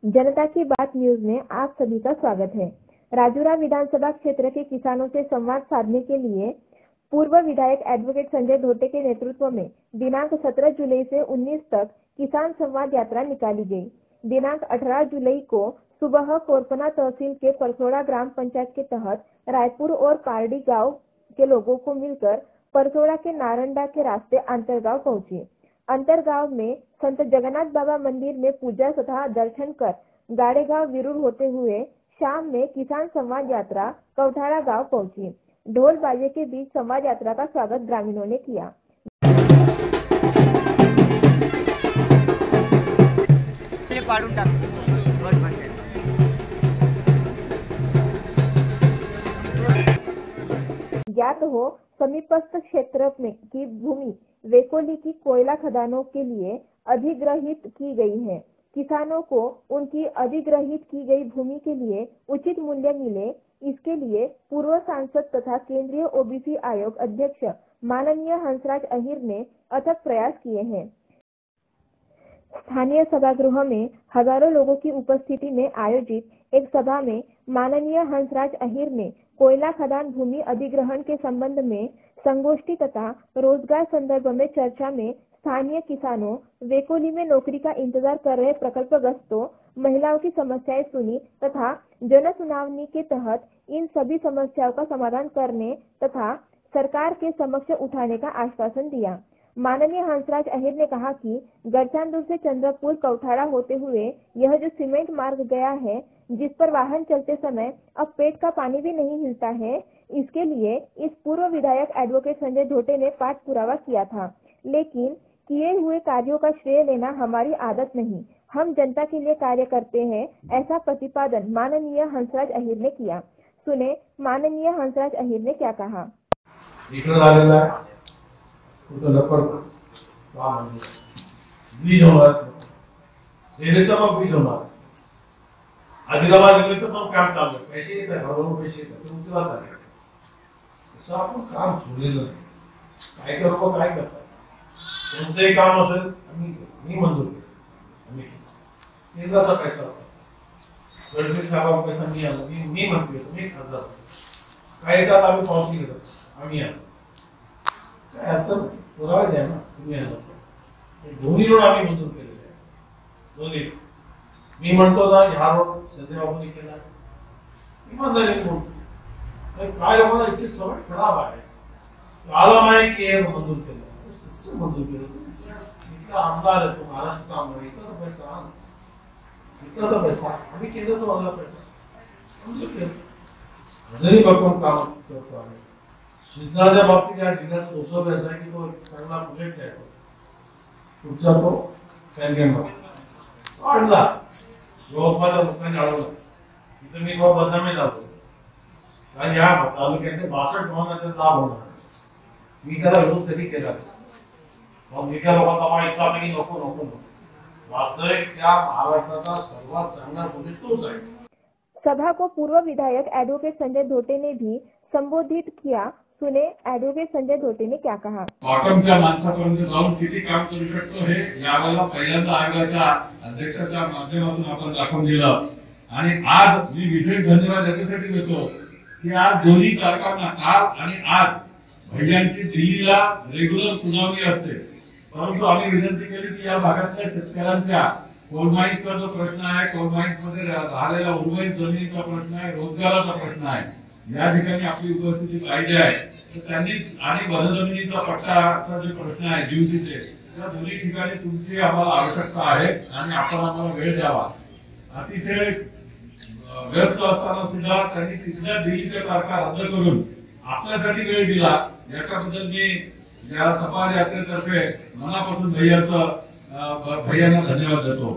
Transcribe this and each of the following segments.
जनता की बात न्यूज में आप सभी का स्वागत है। राजूरा विधानसभा क्षेत्र के किसानों से संवाद साधने के लिए पूर्व विधायक एडवोकेट संजय धोटे के नेतृत्व में दिनांक 17 जुलाई से 19 तक किसान संवाद यात्रा निकाली गई। दिनांक 18 जुलाई को सुबह कोरपना तहसील के परसोड़ा ग्राम पंचायत के तहत रायपुर और पारडी गांव के लोगों को मिलकर परसोड़ा के नारंडा के रास्ते अंतरगांव पहुंचे। अंतरगांव में संत जगन्नाथ बाबा मंदिर में पूजा तथा दर्शन कर गाड़ेगांव विरुर होते हुए शाम में किसान संवाद यात्रा कौठाड़ा गांव पहुंची। ढोल बाजे के बीच संवाद यात्रा का स्वागत ग्रामीणों ने किया। ज्ञात हो समीपस्थ क्षेत्र में की भूमि वेकोली की कोयला खदानों के लिए अधिग्रहित की गई है। किसानों को उनकी अधिग्रहित की गई भूमि के लिए उचित मूल्य मिले, इसके लिए पूर्व सांसद तथा केंद्रीय ओबीसी आयोग अध्यक्ष माननीय हंसराज अहीर ने अथक प्रयास किए हैं। स्थानीय सभागृह में हजारों लोगों की उपस्थिति में आयोजित एक सभा में माननीय हंसराज अहीर ने कोयला खदान भूमि अधिग्रहण के संबंध में संगोष्ठी तथा रोजगार संदर्भ में चर्चा में स्थानीय किसानों, वेकोली में नौकरी का इंतजार कर रहे प्रकल्पग्रस्तों, महिलाओं की समस्याएं सुनी तथा जन सुनावनी के तहत इन सभी समस्याओं का समाधान करने तथा सरकार के समक्ष उठाने का आश्वासन दिया। माननीय हंसराज अहीर ने कहा कि गरचांदुर से चंद्रपुर कौठाड़ा होते हुए यह जो सीमेंट मार्ग गया है, जिस पर वाहन चलते समय अब पेट का पानी भी नहीं हिलता है, इसके लिए इस पूर्व विधायक एडवोकेट संजय धोटे ने पाठ पुरावा किया था। लेकिन किए हुए कार्यों का श्रेय लेना हमारी आदत नहीं, हम जनता के लिए कार्य करते हैं, ऐसा प्रतिपादन माननीय हंसराज अहीर ने किया। सुने माननीय हंसराज अहीर ने क्या कहा। आदिलाबाद गेले तर पण काम चालू आहे, पैसे येत आहे, घरावरून पैसे येत आहे, उचला चालू असं आपण काम सोडलेलं नाही। काय करू काय करतात कोणतंही काम असेल मी मंजूर केलं, आम्ही केंद्राचा पैसा होता, गडकरी साहेबांचा पैसा मी आलो, मी मंजूर केलं, मी खासदार काय येतात आम्ही पावती घेतो, आम्ही आलो काय अर्थ पुरावे द्या ना, तुम्ही आलो दोन्ही रोड आम्ही मंजूर केलेले आहे, दोन्ही मी म्हणतो ना ह्या रोड संजय बाबूंनी केला, इमानदारीने बोलतो काय लोकांना इतकी सवय खराब आहे, आला माहिती केअर मंजूर केलं, मंजूर केलं इथला आमदार आहे तो, महाराष्ट्राचा आमदार, इथं पैसा इथं तर पैसा आम्ही केंद्रातून मागला पैसा मंजूर केलं, अजूनही भरपूर काम करतो आम्ही। सिंचनाच्या बाबतीत या जिल्ह्यात दुसरा पैसा आहे की तो चांगला प्रोजेक्ट आहे, पुढचा तो वाढला लोकपाल लोकांनी अडवलं, इथं मी खूप बदनामी लावतो कारण या तालुक्यात 62 गावांचा लाभ होणार, मी त्याला विरोध कधी केला मग मी त्या लोकांना इतका काही नको नको वास्तविक त्या महाराष्ट्राचा सर्वात चांगला प्रोजेक्ट तोच आहे। सभा को पूर्व विधायक एडवोकेट संजय धोटे ने भी संबोधित किया। सुने एडवोकेट संजय धोटे ने क्या कहा। बॉटमच्या माणसापर्यंत जाऊन किती काम करू शकतो हे यावेळेला पहिल्यांदा आयोगाच्या अध्यक्षाच्या माध्यमातून आपण दाखवून दिलं आणि आज मी विशेष धन्यवाद याच्यासाठी देतो की आज दोन्ही कारखाना काल आणि आज भैयांची दिल्लीला रेग्युलर सुनावणी असते, परंतु आम्ही विनंती केली की या भागातल्या शेतकऱ्यांच्या कोलमाईचा जो प्रश्न आहे, कोलमाईस मध्ये राहिलेला उर्वरित जमिनीचा प्रश्न आहे, रोजगाराचा प्रश्न आहे, या ठिकाणी आपली उपस्थिती पाहिजे आहे, तर त्यांनी आणि वनजमिनीचा पट्टाचा जो प्रश्न आहे जीवतीचे, त्या दोन्ही ठिकाणी तुमची आम्हाला आवश्यकता आहे आणि आपण आम्हाला वेळ द्यावा। अतिशय व्यस्त असताना सुद्धा त्यांनी तिथल्या दिल्लीच्या तारखा रद्द करून आपल्यासाठी वेळ दिला, याच्याबद्दल मी या समाज यात्रेतर्फे मनापासून भैयांना धन्यवाद देतो।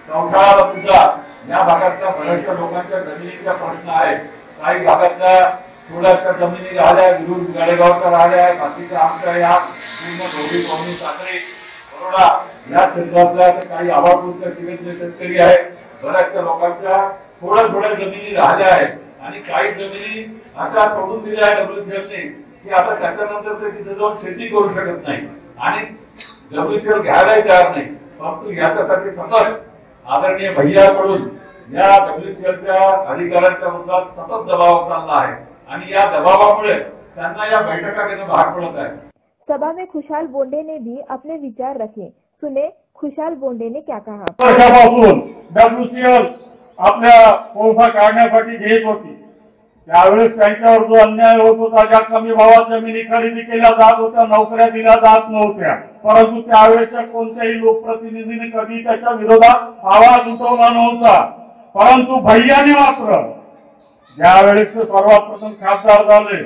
कौठाळाला सुद्धा या भागातल्या बऱ्याचशा लोकांच्या जमिनीचा प्रश्न आहे, काही भागातल्या थोड्याशा जमिनी राहिल्या, विरुद्ध गाडेगावच्या राहिल्या, बाकीच्या आमच्या या पूर्ण धोबी पावणी साखरे बरोडा या क्षेत्रातल्या काही आवाजपूरच्या किल्ल्यातले शेतकरी आहेत, बऱ्याचशा लोकांच्या थोड्या जमिनी राहिल्या आहेत आणि काही जमिनी अशा सोडून दिल्या आहे डब्ल्यूसीएलने की आता त्याच्यानंतर ते तिथे जाऊन शेती करू शकत नाही आणि डब्ल्यूसीएल घ्यायलाही तयार नाही, परंतु याच्यासाठी सतत आदरणीय भैयाकडून या WCLच्या अधिकाऱ्यांच्या विरोधात सतत दबाव चालला आहे आणि या दबावामुळे त्यांना या बैठका घेणं भाग पडत आहे। सभा में खुशाल बोंडे ने भी अपने विचार रखे। सुने खुशाल बोंडे ने क्या कहा। वर्षापासून WCL आपल्या कोळसा काढण्यासाठी घेत होती, त्यावेळेस त्यांच्यावर जो अन्याय होत होता, ज्या कमी भावात जमिनी खरेदी केल्या जात होत्या, नोकऱ्या दिल्या जात नव्हत्या, परंतु त्यावेळेच्या कोणत्याही लोकप्रतिनिधीने कधी त्याच्या विरोधात आवाज उठवला नव्हता। परंतु भैयाने मात्र ज्यावेळेस सर्वात प्रथम खासदार झाले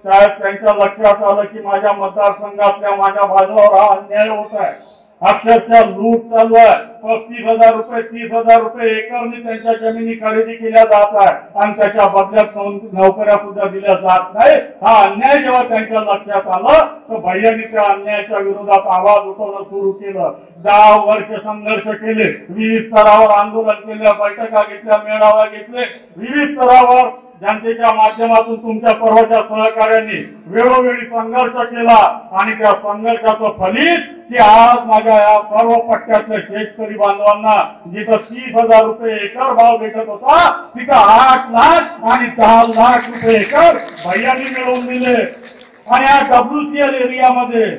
त्यावेळेस त्यांच्या लक्षात आलं की माझ्या मतदारसंघातल्या माझ्या भागावर हा अन्याय होत आहे, अक्षरशः लूट चालू आहे। 35,000 रुपये 30,000 रुपये एकरने त्यांच्या जमिनी खरेदी केल्या जात आहे आणि त्याच्या बदल्यात नोकऱ्या सुद्धा दिल्या जात नाही। हा अन्याय जेव्हा त्यांच्या लक्षात आलं तर भैयानी त्या अन्यायाच्या विरोधात आवाज उठवणं सुरू केलं। 10 वर्ष संघर्ष केले, विविध स्तरावर आंदोलन केले, बैठका घेतल्या, मेळावा घेतले, विविध स्तरावर जनतेच्या माध्यमातून तुमच्या सर्वच्या सहकार्यांनी वेळोवेळी संघर्ष केला आणि त्या संघर्षाचं फलित की आज माझ्या या सर्व पट्ट्यातल्या शेतकरी बांधवांना जिथं 30,000 रुपये एकर भाव भेटत होता तिथं 8 लाख आणि 10 लाख रुपये एकर भैयानी मिळवून दिले। आणि या WCL एरियामध्ये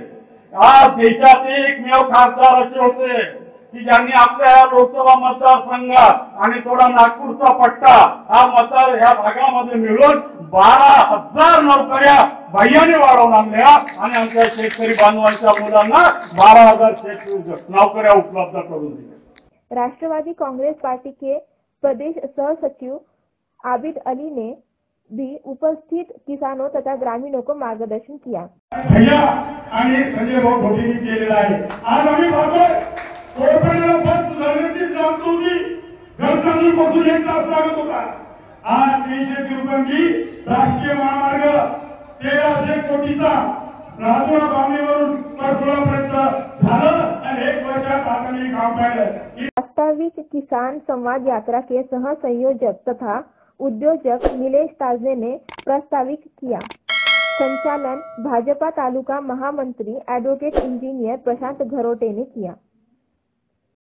आज देशात एकमेव खासदार असे होते की ज्यांनी आपल्या या लोकसभा मतदारसंघात आणि थोडा नागपूरचा पट्टा हा मतदार ह्या भागामध्ये मिळून 12,000 नोकऱ्या भैयाने वाढवून आणल्या आणि आमच्या शेतकरी बांधवांच्या मुलांना 12,000 नौकऱ्या उपलब्ध करून दिल्या। राष्ट्रवादी कांग्रेस पार्टी के प्रदेश सह सचिव आबिद अली ने भी उपस्थित किसानों तथा ग्रामीणों को मार्गदर्शन किया। भैया आणि संजय भाऊ खोटेंनी केलेला आहे। आज आम्ही पाहतोय कोकणाला बस सुधारण्याची जबाबदारी घरचांदूरपासून 1 तास लागत होता, आज 300 रुपयांची राष्ट्रीय महामार्ग 1300 कोटीचा राजुरा बांधणीवरून परपुरापर्यंत झालं आणि 1 वर्षात आता हे काम पाहिलं। वास्तविक किसान संवाद यात्रा के सह संयोजक तथा उद्योजक नीलेश ताजने ने प्रस्तावित किया। संचालन भाजपा तालुका महामंत्री एडवोकेट इंजीनियर प्रशांत घरोटे ने किया।